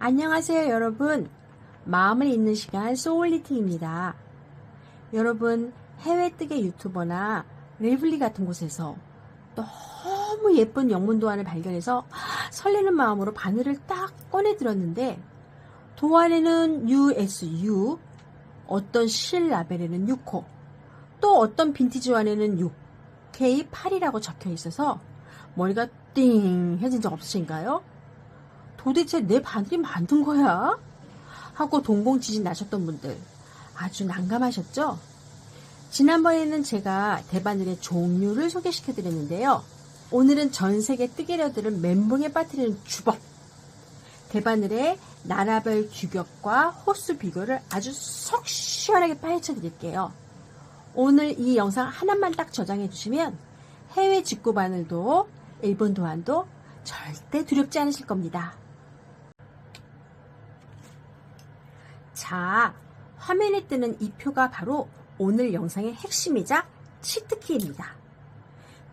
안녕하세요 여러분. 마음을 읽는 시간 소울리팅입니다. 여러분 해외 뜨개 유튜버나 레블리 같은 곳에서 너무 예쁜 영문 도안을 발견해서 설레는 마음으로 바늘을 딱 꺼내 들었는데 도안에는 USU, 어떤 실 라벨에는 6호, 또 어떤 빈티지 완에는 6K8이라고 적혀 있어서 머리가 띵 해진 적 없으신가요? 도대체 내 바늘이 만든 거야? 하고 동공지진 나셨던 분들 아주 난감하셨죠? 지난번에는 제가 대바늘의 종류를 소개시켜 드렸는데요. 오늘은 전세계 뜨개녀들을 멘붕에 빠뜨리는 주법, 대바늘의 나라별 규격과 호수 비교를 아주 속 시원하게 파헤쳐 드릴게요. 오늘 이 영상 하나만 딱 저장해 주시면 해외 직구 바늘도 일본 도안도 절대 두렵지 않으실 겁니다. 자, 화면에 뜨는 이 표가 바로 오늘 영상의 핵심이자 치트키입니다.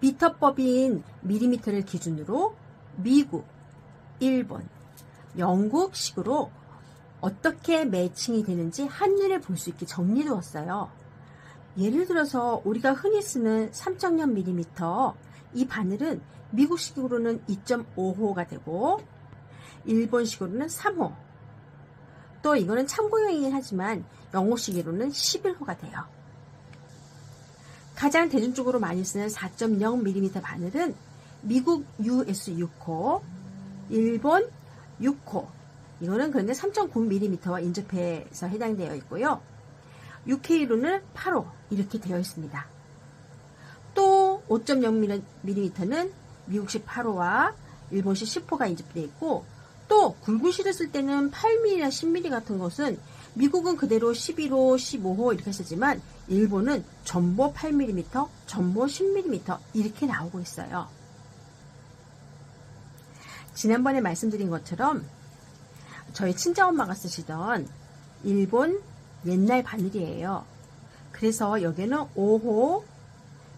미터법인 밀리미터를 기준으로 미국, 일본, 영국식으로 어떻게 매칭이 되는지 한눈에 볼 수 있게 정리해두었어요. 예를 들어서 우리가 흔히 쓰는 3.0mm 이 바늘은 미국식으로는 2.5호가 되고 일본식으로는 3호, 또 이거는 참고용이긴 하지만 영어식으로는 11호가 돼요. 가장 대중적으로 많이 쓰는 4.0mm 바늘은 미국 US 6호, 일본 6호, 이거는 그런데 3.9mm와 인접해서 해당되어 있고요. UK로는 8호 이렇게 되어 있습니다. 또 5.0mm는 미국식 8호와 일본식 10호가 인접되어 있고, 또 굵은 실을 쓸 때는 8mm나 10mm 같은 것은 미국은 그대로 11호, 15호 이렇게 쓰지만 일본은 전보 8mm, 전보 10mm 이렇게 나오고 있어요. 지난번에 말씀드린 것처럼 저희 친정엄마가 쓰시던 일본 옛날 바늘이에요. 그래서 여기는 5호,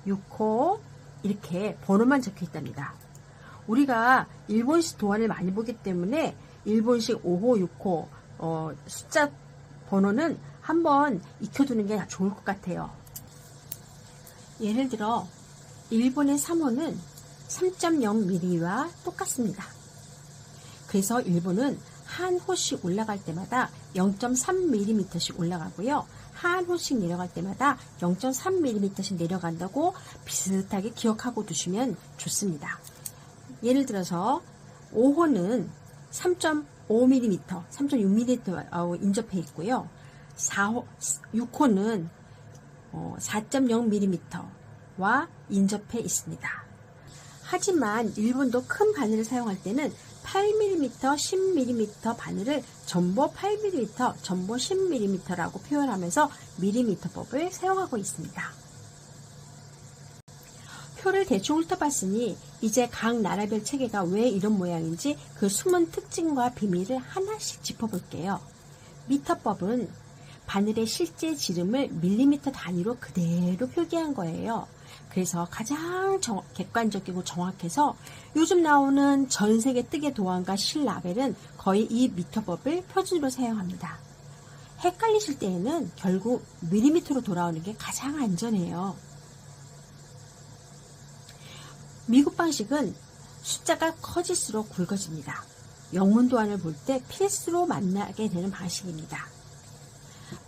6호 이렇게 번호만 적혀 있답니다. 우리가 일본식 도안을 많이 보기 때문에 일본식 5호, 6호 숫자 번호는 한번 익혀두는 게 좋을 것 같아요. 예를 들어 일본의 3호는 3.0mm와 똑같습니다. 그래서 일본은 한 호씩 올라갈 때마다 0.3mm씩 올라가고요. 한 호씩 내려갈 때마다 0.3mm씩 내려간다고 비슷하게 기억하고 두시면 좋습니다. 예를 들어서 5호는 3.5mm, 3.6mm하고 인접해 있고요. 6호는 4.0mm와 인접해 있습니다. 하지만 일본도 큰 바늘을 사용할 때는 8mm, 10mm 바늘을 전보 8mm, 전보 10mm라고 표현하면서 밀리미터법을 사용하고 있습니다. 표를 대충 훑어봤으니 이제 각 나라별 체계가 왜 이런 모양인지 그 숨은 특징과 비밀을 하나씩 짚어볼게요. 미터법은 바늘의 실제 지름을 밀리미터 단위로 그대로 표기한 거예요. 그래서 가장 객관적이고 정확해서 요즘 나오는 전 세계 뜨개 도안과 실 라벨은 거의 이 미터법을 표준으로 사용합니다. 헷갈리실 때에는 결국 밀리미터로 돌아오는 게 가장 안전해요. 미국 방식은 숫자가 커질수록 굵어집니다. 영문 도안을 볼 때 필수로 만나게 되는 방식입니다.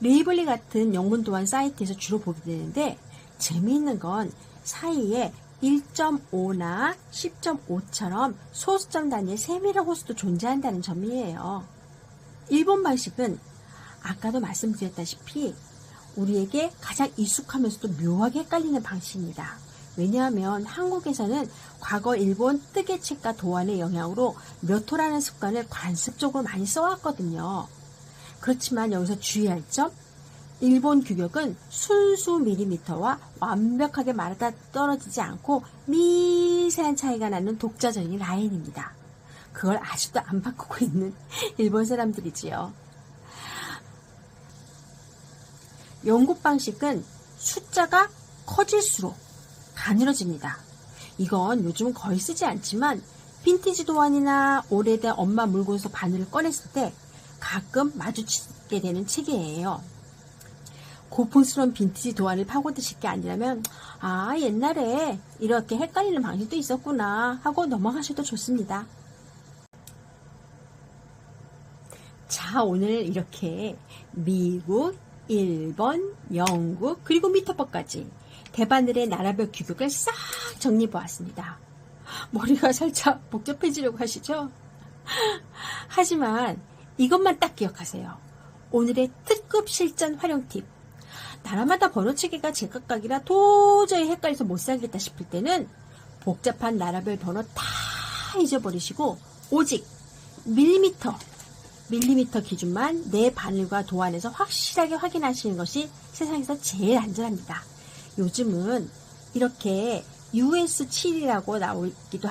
레이블리 같은 영문 도안 사이트에서 주로 보게 되는데 재미있는 건 사이에 1.5나 10.5처럼 소수점 단위의 세밀한 호수도 존재한다는 점이에요. 일본 방식은 아까도 말씀드렸다시피 우리에게 가장 익숙하면서도 묘하게 헷갈리는 방식입니다. 왜냐하면 한국에서는 과거 일본 뜨개책과 도안의 영향으로 몇 호라는 습관을 관습적으로 많이 써왔거든요. 그렇지만 여기서 주의할 점, 일본 규격은 순수 밀리미터와 완벽하게 맞아 떨어지지 않고 미세한 차이가 나는 독자적인 라인입니다. 그걸 아직도 안 바꾸고 있는 일본 사람들이지요. 영국 방식은 숫자가 커질수록 가늘어집니다. 이건 요즘 거의 쓰지 않지만 빈티지 도안이나 오래된 엄마 물건에서 바늘을 꺼냈을 때 가끔 마주치게 되는 책이에요. 고풍스러운 빈티지 도안을 파고드실 게 아니라면 아, 옛날에 이렇게 헷갈리는 방식도 있었구나 하고 넘어가셔도 좋습니다. 자, 오늘 이렇게 미국, 일본, 영국, 그리고 미터법까지 대바늘의 나라별 규격을 싹 정리해보았습니다. 머리가 살짝 복잡해지려고 하시죠? 하지만 이것만 딱 기억하세요. 오늘의 특급 실전 활용 팁. 나라마다 번호체계가 제각각이라 도저히 헷갈려서 못 살겠다 싶을 때는 복잡한 나라별 번호 다 잊어버리시고 오직 밀리미터 기준만 내 바늘과 도안에서 확실하게 확인하시는 것이 세상에서 제일 안전합니다. 요즘은 이렇게 US7이라고 나오기도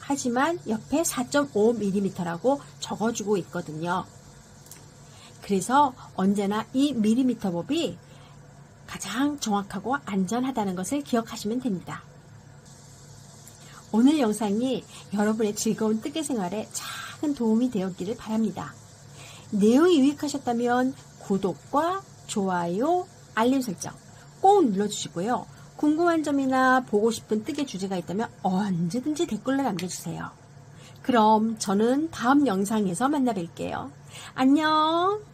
하지만 옆에 4.5mm라고 적어주고 있거든요. 그래서 언제나 이 밀리미터 법이 가장 정확하고 안전하다는 것을 기억하시면 됩니다. 오늘 영상이 여러분의 즐거운 뜨개 생활에 작은 도움이 되었기를 바랍니다. 내용이 유익하셨다면 구독과 좋아요, 알림 설정 꼭 눌러주시고요. 궁금한 점이나 보고 싶은 뜨개 주제가 있다면 언제든지 댓글로 남겨주세요. 그럼 저는 다음 영상에서 만나 뵐게요. 안녕!